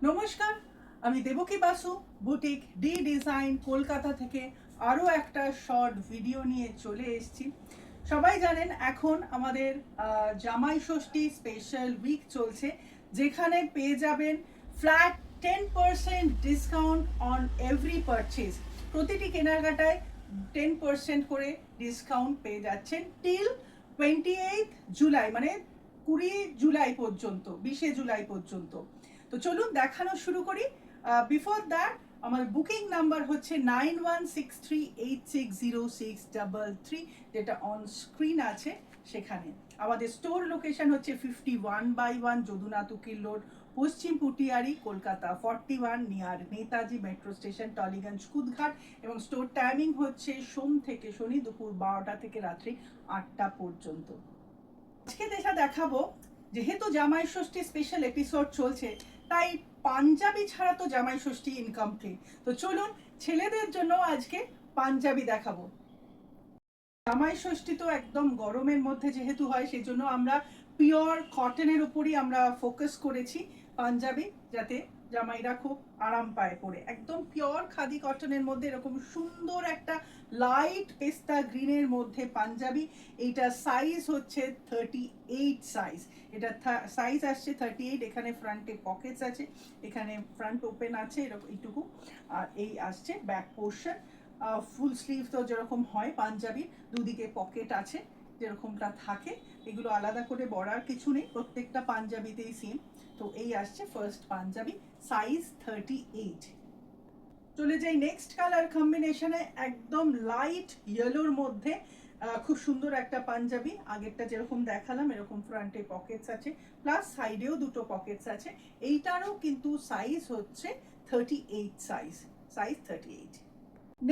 নমস্কার, আমি Devaki Basu boutique D design Kolkata থেকে আরও একটা শর্ট ভিডিও নিয়ে চলে এসেছি। সবাই জানেন এখন আমাদের জামাই ষষ্ঠী স্পেশাল উইক চলছে, যেখানে পেয়ে যাবেন flat 10% discount on every purchase. প্রতিটি কেনাকাটায় 10% করে ডিসকাউন্ট পেয়ে যাচ্ছেন টিল 28 জুলাই, মানে 20 জুলাই পর্যন্ত, 20 জুলাই পর্যন্ত। তো চলুন দেখানো শুরু করি। বিফোর দ্যাট আমার বুকিং নাম্বার হচ্ছে 9163860633, যেটা অন স্ক্রিন আছে সেখানে। আমাদের স্টোর লোকেশন হচ্ছে 51/1 যদুনাথ উকিল রোড, পশ্চিম Putiary, Kolkata 41, near Netaji metro station, Tollygunge, Kudghat. এবং স্টোর টাইমিং হচ্ছে সোম থেকে শনি দুপুর 12টা থেকে রাত্রি 8টা পর্যন্ত। আজকে দেখাবো, যেহেতু জামাই ষষ্ঠী স্পেশাল এপিসোড চলছে, তাই পাঞ্জাবি ছাড়া তো জামাই ষষ্ঠী ইনকমপ্লিট। তো চলুন ছেলেদের জন্য আজকে পাঞ্জাবি দেখাবো। জামাই ষষ্ঠী তো একদম গরমের মধ্যে যেহেতু হয়, সেই জন্য আমরা পিওর কটনের উপরই আমরা ফোকাস করেছি পাঞ্জাবি, যাতে জামাইরা খুব আরাম পায় পরে। একদম পিওর খাদি কটনের মধ্যে এরকম সুন্দর একটা লাইট পেস্তা গ্রিনের মধ্যে পাঞ্জাবি। এইটা সাইজ হচ্ছে 38 সাইজ। এটা সাইজ আসছে 38। এখানে ফ্রন্টে পকেটস আছে, এখানে ফ্রন্ট ওপেন আছে এরকম এইটুকু, আর এই আসছে ব্যাক পোর্শন। ফুল স্লিভ তো যেরকম হয় পাঞ্জাবির, দুদিকে পকেট আছে যেরকমটা থাকে। এগুলো আলাদা করে বড়ার কিছু নেই, প্রত্যেকটা পাঞ্জাবিতেই সেম। তো এই আসছে ফার্স্ট পাঞ্জাবি, সাইজ 38। চলে যাই নেক্সট কালার কম্বিনেশনে, একদম লাইট ইয়েলোর মধ্যে খুব সুন্দর একটা পাঞ্জাবি। আগেরটা যেরকম দেখালাম এরকম ফ্রন্টে পকেটস আছে, প্লাস সাইডেও দুটো পকেটস আছে। এইটারও কিন্তু সাইজ হচ্ছে 38 size, size 38।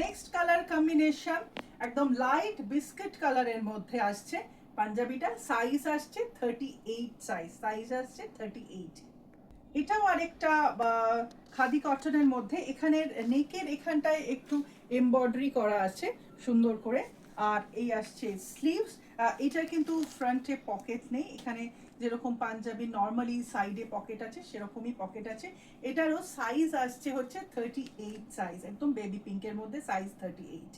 Next colour combination একদম লাইট বিস্কিট কালারের মধ্যে আসছে পাঞ্জাবিটা, সাইজ আসছে 38 সাইজ, সাইজ আসছে 38। এটাও আরেকটা খাদি কটনের মধ্যে। এখানের নেকের এখানটায় একটু এমব্রয়ডারি করা আছে সুন্দর করে। আর এই আসছে স্লিভস। এটা কিন্তু ফ্রন্টে পকেট নেই, এখানে যেরকম পাঞ্জাবি নর্মালি সাইডে পকেট আছে সেরকমই পকেট আছে। এটারও সাইজ আসছে হচ্ছে 38 সাইজ, একদম বেবি পিঙ্কের মধ্যে, সাইজ 38।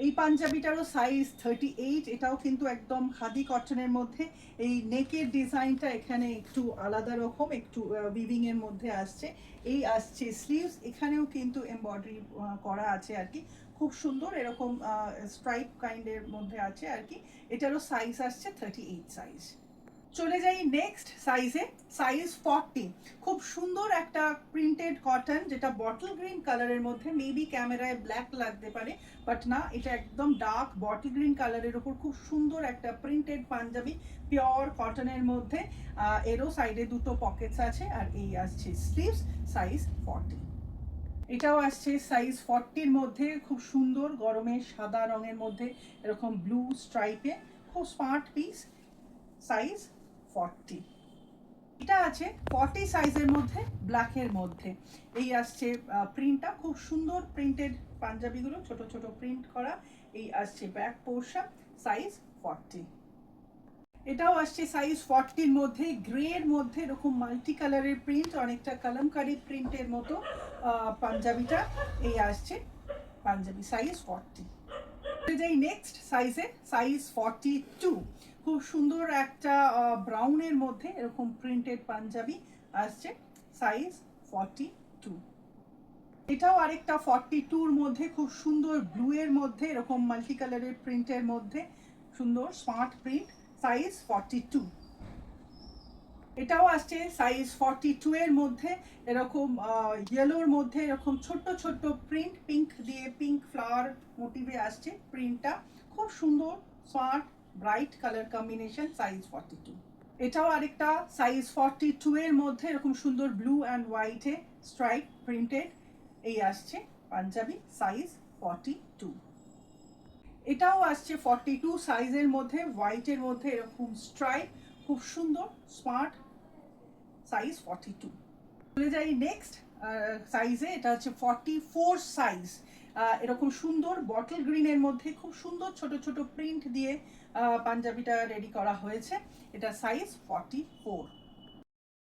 এই পাঞ্জাবিটারও সাইজ 38। এটাও কিন্তু একদম খাদি কটনের মধ্যে। এই নেকের ডিজাইনটা এখানে একটু আলাদা রকম, একটু উইভিং এর মধ্যে আসছে। এই আসছে স্লিভস, এখানেও কিন্তু এমব্রয়ডারি করা আছে আর কি, খুব সুন্দর এরকম স্ট্রাইপ কাইন্ডের মধ্যে আছে আর কি। এটারও সাইজ আসছে 38 সাইজ। চলে যাই নেক্সট সাইজে, সাইজ 40। খুব সুন্দর একটা প্রিন্টেড কটন, যেটা বটল গ্রিন কালারের মধ্যে। মেবি ক্যামেরায় ব্ল্যাক লাগতে পারে, বাট না, এটা একদম ডার্ক বটল গ্রিন কালারের উপর খুব সুন্দর একটা প্রিন্টেড পাঞ্জাবি, পিওর কটনের মধ্যে। এরও সাইডে দুটো পকেটস আছে, আর এই আসছে স্লিভস, সাইজ 40। এটাও আসছে সাইজ 40-র মধ্যে, খুব সুন্দর গরমের সাদা রঙের মধ্যে এরকম ব্লু স্ট্রাইপে, খুব স্মার্ট পিস, সাইজ 40। এটা আছে 40 সাইজের মধ্যে, ব্ল্যাকের মধ্যে। এই আসছে প্রিন্টটা, খুব সুন্দর প্রিন্টেড পাঞ্জাবিগুলো, ছোট ছোট প্রিন্ট করা। এই আসছে ব্যাক পোর্শন, সাইজ 40। এটাও আসছে সাইজ 40-র মধ্যে, গ্রের মধ্যে এরকম মাল্টি কালারের প্রিন্ট, অনেকটা কালামকারি প্রিন্টের মতো পাঞ্জাবিটা। এই আসছে পাঞ্জাবি, সাইজ 40। যাই নেক্সট সাইজে, সাইজ 42। খুব সুন্দর একটা ব্রাউনের মধ্যে এরকম প্রিন্টেড পাঞ্জাবি আসছে, সাইজ 42। এটাও আরেকটা 42-র মধ্যে, খুব সুন্দর ব্লু এর মধ্যে এরকম মাল্টি কালারের প্রিন্টের মধ্যে, সুন্দর স্মার্ট প্রিন্ট, সাইজ 42। এটাও আসছে সাইজ 42 এর মধ্যে, এরকম ইয়েলোর মধ্যে এরকম ছোট্ট ছোট্ট প্রিন্ট, পিঙ্ক দিয়ে পিঙ্ক ফ্লাওয়ার মোটিভে আসছে প্রিন্টটা, খুব সুন্দর smart bright colour combination, size 42। এটাও আরেকটা সাইজ 42 এর মধ্যে, এরকম সুন্দর ব্লু অ্যান্ড হোয়াইটে স্ট্রাইপ প্রিন্টেড। এই আসছে পাঞ্জাবি, সাইজ 42। এটাও আসছে 42 সাইজের মধ্যে, হোয়াইটের মধ্যে এরকম স্ট্রাইপ, খুব সুন্দর স্মার্ট, সাইজ 42। চলে যাই নেক্সট সাইজে, এটা হচ্ছে 44 সাইজ। এরকম সুন্দর বটল গ্রিনের মধ্যে খুব সুন্দর ছোট ছোট প্রিন্ট দিয়ে পাঞ্জাবিটা রেডি করা হয়েছে। এটা সাইজ 44।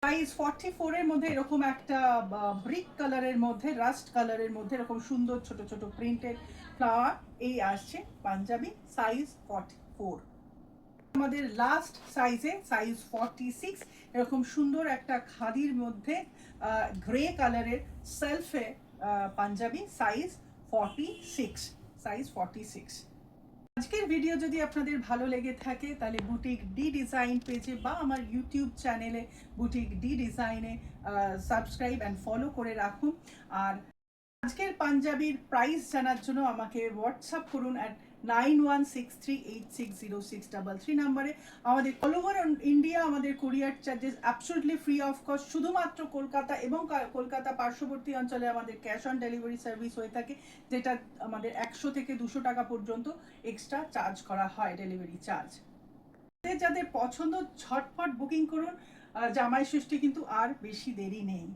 সাইজ 44 এর মধ্যে এরকম একটা ব্রিক কালারের মধ্যে, রাস্ট কালারের মধ্যে এরকম সুন্দর ছোট ছোট প্রিন্টেড ফ্লাওয়ার এই আসছে পাঞ্জাবি, সাইজ 44। আমাদের লাস্ট সাইজে সাইজ 46 এরকম সুন্দর একটা খাদির মধ্যে গ্রে কালারের সেলফে পাঞ্জাবি, সাইজ 46, সাইজ 46। আজকের ভিডিও যদি আপনাদের ভালো লেগে থাকে তাহলে বুটিক ডি ডিজাইন পেজে বা আমার ইউটিউব চ্যানেলে বুটিক ডি ডিজাইনে সাবস্ক্রাইব অ্যান্ড ফলো করে রাখুন। আর আজকের পাঞ্জাবির প্রাইস জানার জন্য আমাকে হোয়াটসঅ্যাপ করুন অ্যাট 9163860633 নাম্বারে। আমাদের অল ওভার ইন্ডিয়া আমাদের কোরিয়ার charges absolutely free of cost. শুধুমাত্র কলকাতা এবং কলকাতা পার্শ্ববর্তী অঞ্চলে আমাদের ক্যাশ অন ডেলিভারি সার্ভিস হয়ে থাকে, যেটা আমাদের 100 থেকে 200 টাকা পর্যন্ত এক্সট্রা চার্জ করা হয় ডেলিভারি চার্জ। যাদের পছন্দ ঝটপট বুকিং করুন, জামাই ষষ্ঠী কিন্তু আর বেশি দেরি নেই।